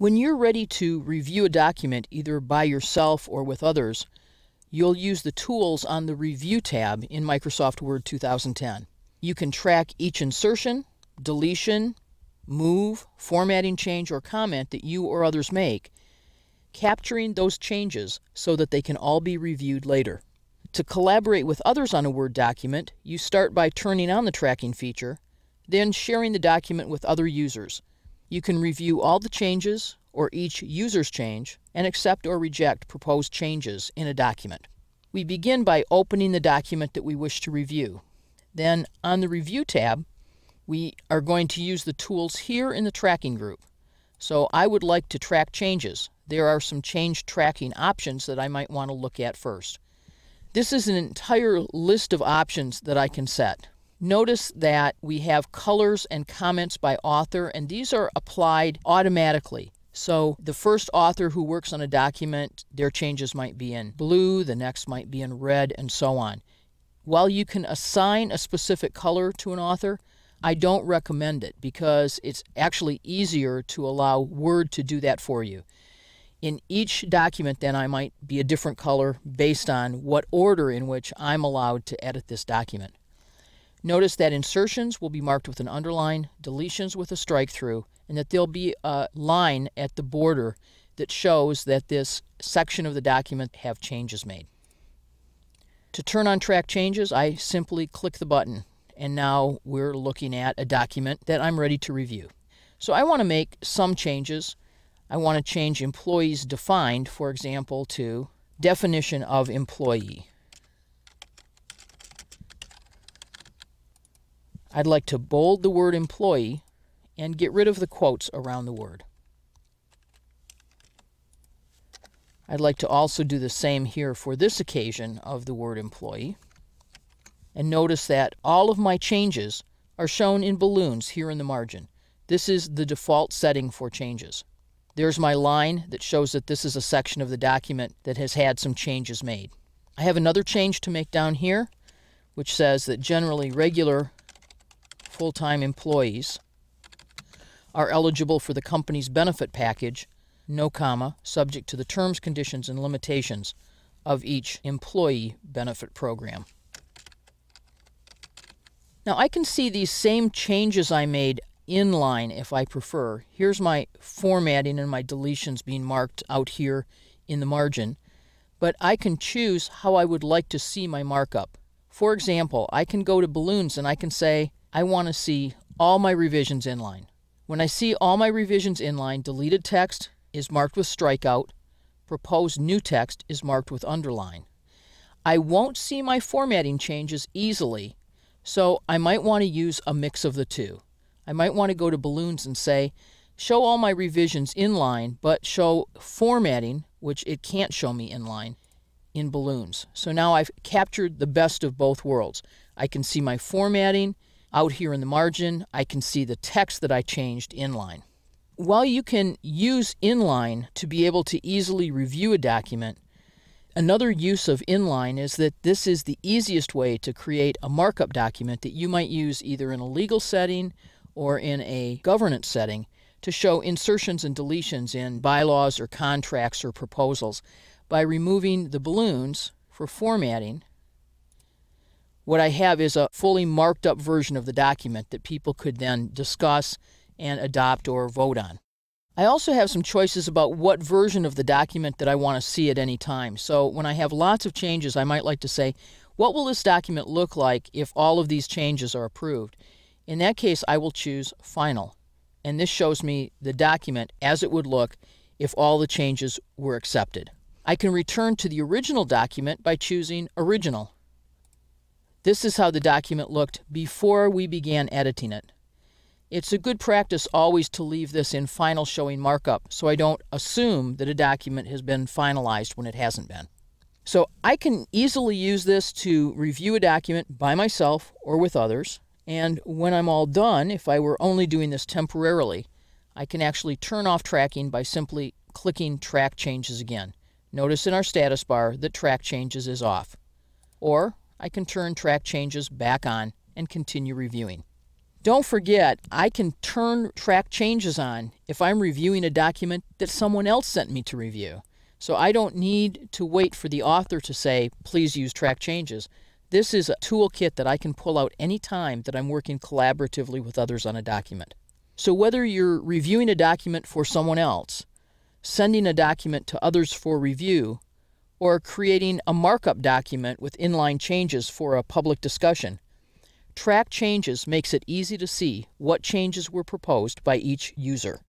When you're ready to review a document either by yourself or with others, you'll use the tools on the Review tab in Microsoft Word 2010. You can track each insertion, deletion, move, formatting change, or comment that you or others make, capturing those changes so that they can all be reviewed later. To collaborate with others on a Word document, you start by turning on the tracking feature, then sharing the document with other users. You can review all the changes or each user's change and accept or reject proposed changes in a document. We begin by opening the document that we wish to review. Then on the Review tab, we are going to use the tools here in the tracking group. So I would like to track changes. There are some change tracking options that I might want to look at first. This is an entire list of options that I can set. Notice that we have colors and comments by author, and these are applied automatically. So the first author who works on a document, their changes might be in blue, the next might be in red, and so on. While you can assign a specific color to an author, I don't recommend it because it's actually easier to allow Word to do that for you. In each document, then, I might be a different color based on what order in which I'm allowed to edit this document. Notice that insertions will be marked with an underline, deletions with a strike through, and that there'll be a line at the border that shows that this section of the document have changes made. To turn on Track Changes, I simply click the button, and now we're looking at a document that I'm ready to review. So I want to make some changes. I want to change employees defined, for example, to definition of employee. I'd like to bold the word employee and get rid of the quotes around the word. I'd like to also do the same here for this occasion of the word employee. And notice that all of my changes are shown in balloons here in the margin. This is the default setting for changes. There's my line that shows that this is a section of the document that has had some changes made. I have another change to make down here, which says that generally regular full-time employees are eligible for the company's benefit package, no comma, subject to the terms, conditions, and limitations of each employee benefit program. Now I can see these same changes I made inline if I prefer. Here's my formatting and my deletions being marked out here in the margin, but I can choose how I would like to see my markup. For example, I can go to balloons and I can say, I want to see all my revisions inline. When I see all my revisions inline, deleted text is marked with strikeout, proposed new text is marked with underline. I won't see my formatting changes easily, so I might want to use a mix of the two. I might want to go to balloons and say, show all my revisions inline, but show formatting, which it can't show me inline, in balloons. So now I've captured the best of both worlds. I can see my formatting out here in the margin. I can see the text that I changed inline. While you can use inline to be able to easily review a document, another use of inline is that this is the easiest way to create a markup document that you might use either in a legal setting or in a governance setting to show insertions and deletions in bylaws or contracts or proposals. By removing the balloons for formatting, what I have is a fully marked up version of the document that people could then discuss and adopt or vote on. I also have some choices about what version of the document that I want to see at any time. So when I have lots of changes, I might like to say, what will this document look like if all of these changes are approved? In that case, I will choose Final. And this shows me the document as it would look if all the changes were accepted. I can return to the original document by choosing Original. This is how the document looked before we began editing it. It's a good practice always to leave this in Final showing markup so I don't assume that a document has been finalized when it hasn't been. So I can easily use this to review a document by myself or with others, and when I'm all done, if I were only doing this temporarily, I can actually turn off tracking by simply clicking Track Changes again. Notice in our status bar that Track Changes is off. Or I can turn Track Changes back on and continue reviewing. Don't forget, I can turn track changes on if I'm reviewing a document that someone else sent me to review. So I don't need to wait for the author to say, please use track changes. This is a toolkit that I can pull out any time that I'm working collaboratively with others on a document. So whether you're reviewing a document for someone else, sending a document to others for review, or creating a markup document with inline changes for a public discussion, track changes makes it easy to see what changes were proposed by each user.